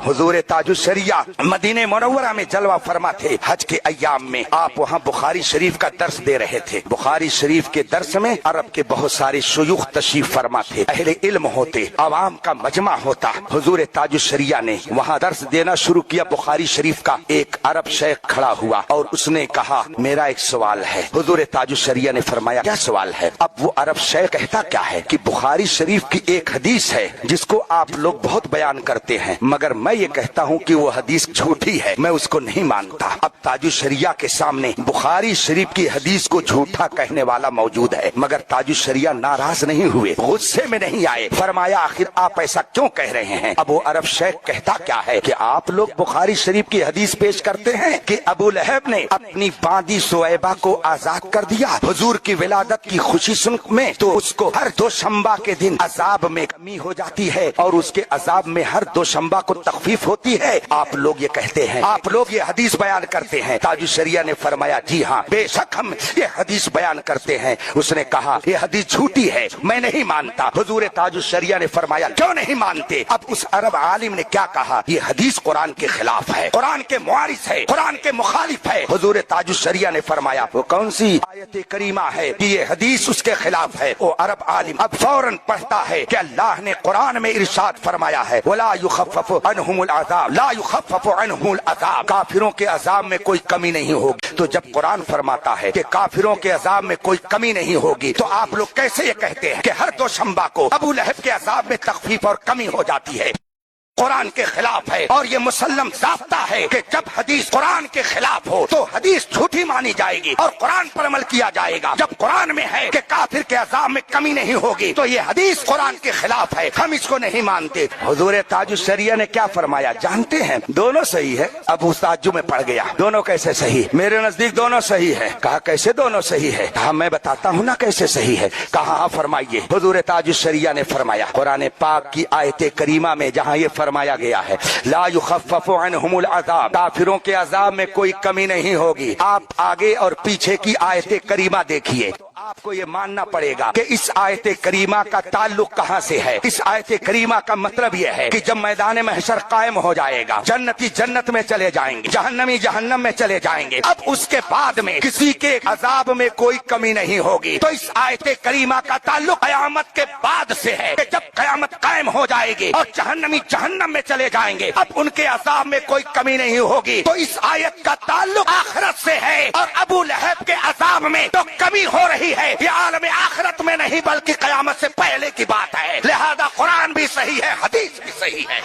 हुजूर ताजुश्शरिया मदीने मुनव्वरा में जलवा फरमा थे। हज के अय्याम में आप वहाँ बुखारी शरीफ का दर्स दे रहे थे। बुखारी शरीफ के दर्स में अरब के बहुत सारे शुयूख तशरीफ फरमा थे, अहले इल्म होते, अवाम का मजमा होता। हुजूर ताजुश्शरिया ने वहाँ दर्स देना शुरू किया। बुखारी शरीफ का एक अरब शेख खड़ा हुआ और उसने कहा मेरा एक सवाल है। हुजूर ताजुश्शरिया ने फरमाया क्या सवाल है? अब वो अरब शेख कहता क्या है कि बुखारी शरीफ की एक हदीस है जिसको आप लोग बहुत बयान करते हैं, मगर मैं ये कहता हूँ कि वो हदीस झूठी है, मैं उसको नहीं मानता। अब ताजुश्शरिया के सामने बुखारी शरीफ की हदीस को झूठा कहने वाला मौजूद है, मगर ताजुश्शरिया नाराज नहीं हुए, गुस्से में नहीं आए। फरमाया आखिर आप ऐसा क्यों कह रहे हैं? अब वो अरब शेख कहता क्या है कि आप लोग बुखारी शरीफ की हदीस पेश करते हैं कि अबू लहब ने अपनी बांदी सुएबा को आजाद कर दिया हुजूर की विलादत की खुशी सुन में, तो उसको हर दोशंबा के दिन अजाब में कमी हो जाती है और उसके अजाब में हर दोशंबा को तखफीफ होती है। आप लोग ये कहते हैं, आप लोग ये हदीस बयान करते हैं। ताजुश्शरिया ने फरमाया जी हाँ, बेशक हम ये हदीस बयान करते हैं। उसने कहा ये हदीस झूठी है, मैं नहीं मानता। हुजूर ताजुश्शरिया ने फरमाया क्यों नहीं मानते? अब उस अरब आलिम ने क्या कहा? ये हदीस कुरान के खिलाफ है, कुरान के मुआरिस है, कुरान के मुखालिफ है। हुजूर ताजुश्शरिया ने फरमाया वो कौन सी आयत करीमा है कि ये हदीस उसके खिलाफ है? वो अरब आलिम अब फौरन पढ़ता है कि अल्लाह ने कुरान में इरशाद फरमाया है वला युखफ़फ़ु अन्हुमुल अज़ाब, ला युखफ़फ़ु अन्हुमुल अज़ाब, काफिरों के अजाब में कोई कमी नहीं होगी। तो जब कुरान फरमाता है कि काफिरों के अजाब में कोई कमी नहीं होगी, तो आप लोग कैसे ये कहते हैं कि हर दोशंबा को अबू लहब के अजाब में तखफीफ और कमी हो जाती है? कुरान के खिलाफ है और ये मुसल्लम ज़ाब्ता है कि जब हदीस कुरान के खिलाफ हो तो हदीस झूठी मानी जाएगी और कुरान पर अमल किया जाएगा। जब कुरान में है कि काफिर के अजाब में कमी नहीं होगी तो ये हदीस कुरान के खिलाफ है, हम इसको नहीं मानते। हुजूर ताजुश्शरिया ने क्या फरमाया जानते हैं? दोनों सही है। अब उस ताज्जुब में पड़ गया, दोनों कैसे सही? मेरे नजदीक दोनों सही है। कहा कैसे दोनों सही है? कहा मैं बताता हूँ ना कैसे सही है। कहा हाँ फरमाइए। हुजूर ताजुश्शरिया ने फरमाया कुरान पाक की आयत करीमा में जहाँ ये फरमाया गया है ला युखफ़फ़ु अन्हुमुल अज़ाब, काफिरों के अजाब में कोई कमी नहीं होगी, आप आगे और पीछे की आयत करीमा देखिए तो आपको ये मानना पड़ेगा कि इस आयत करीमा का ताल्लुक कहाँ से है। इस आयत करीमा का मतलब यह है कि जब मैदान महशर कायम हो जाएगा, जन्नती जन्नत में चले जाएंगे, जहन्नमी जहन्नम में चले जाएंगे, अब उसके बाद में किसी के अजाब में कोई कमी नहीं होगी। तो इस आयत करीमा का ताल्लुक कयामत के बाद से है कि जब कयामत कायम हो जाएगी और जहन्नमी जहन्नम में चले जाएंगे, अब उनके अजाब में कोई कमी नहीं होगी। तो इस आयत का ताल्लुक आखिरत से है और अबू लहब के अजाब में तो कमी हो रही है, ये आलम आखिरत में नहीं बल्कि कयामत से पहले की बात है। लिहाजा कुरान भी सही है, हदीस भी सही है।